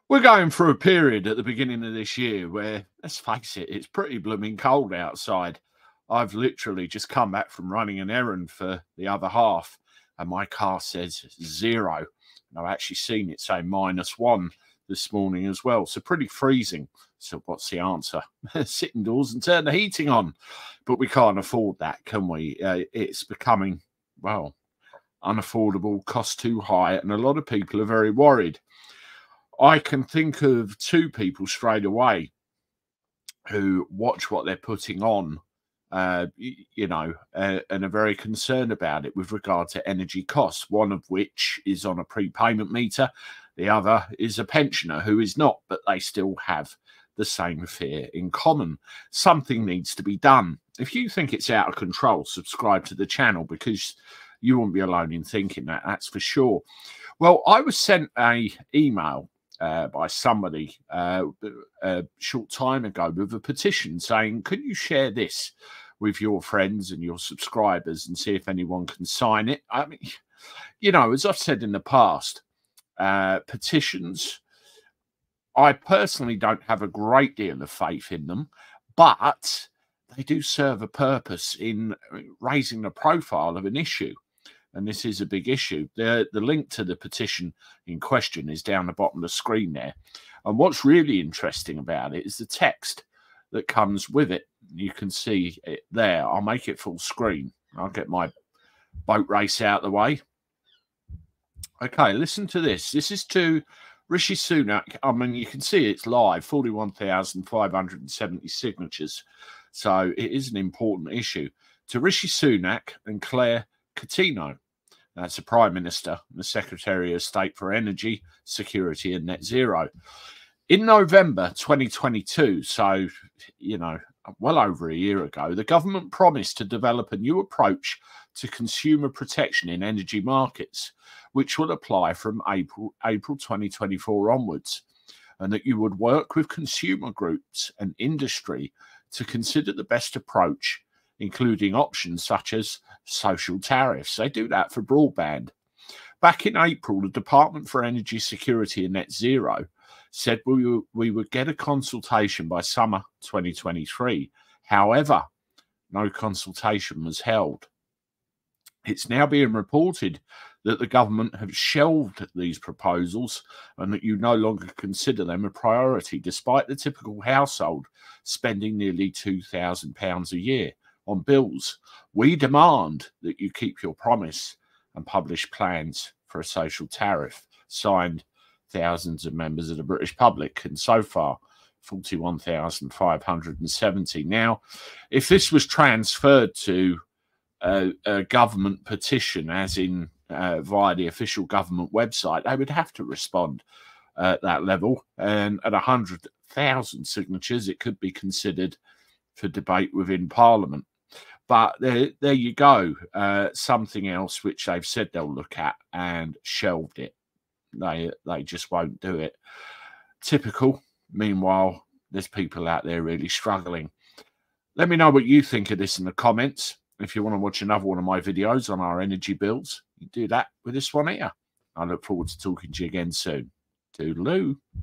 We're going through a period at the beginning of this year where, let's face it, it's pretty blooming cold outside. I've literally just come back from running an errand for the other half, and my car says 0. And I've actually seen it say -1 this morning as well. So pretty freezing. So what's the answer? Sit indoors and turn the heating on. But we can't afford that, can we? It's becoming, well, unaffordable, cost too high, and a lot of people are very worried. I can think of 2 people straight away who watch what they're putting on, and are very concerned about it with regard to energy costs, one of which is on a prepayment meter. The other is a pensioner who is not, but they still have the same fear in common. Something needs to be done. If you think it's out of control, subscribe to the channel, because you won't be alone in thinking that, that's for sure. Well, I was sent an email by somebody a short time ago with a petition saying, could you share this with your friends and your subscribers and see if anyone can sign it? I mean, as I've said in the past, petitions, I personally don't have a great deal of faith in them, but they do serve a purpose in raising the profile of an issue. And this is a big issue. The link to the petition in question is down the bottom of the screen there. And what's really interesting about it is the text that comes with it. You can see it there. I'll make it full screen. I'll get my boat race out of the way. Okay, listen to this. This is to Rishi Sunak. I mean, you can see it's live, 41,570 signatures. So it is an important issue. To Rishi Sunak and Claire Coutinho, that's the Prime Minister and the Secretary of State for Energy, Security and Net Zero. In November 2022, so, well over a year ago, the government promised to develop a new approach to consumer protection in energy markets, which will apply from April 2024 onwards, and that you would work with consumer groups and industry to consider the best approach, including options such as social tariffs. They do that for broadband. Back in April, the Department for Energy Security and Net Zero said we would get a consultation by summer 2023. However, no consultation was held. It's now being reported that the government have shelved these proposals and that you no longer consider them a priority, despite the typical household spending nearly £2,000 a year on bills. We demand that you keep your promise and publish plans for a social tariff. Signed, thousands of members of the British public, and so far 41,570. Now, if this was transferred to a government petition, as in via the official government website, they would have to respond at that level, and at 100,000 signatures it could be considered for debate within Parliament. But there you go, something else which they've said they'll look at and shelved it. They just won't do it. Typical. Meanwhile, there's people out there really struggling. Let me know what you think of this in the comments. If you want to watch another one of my videos on our energy bills, you do that with this one here. I look forward to talking to you again soon. Toodaloo.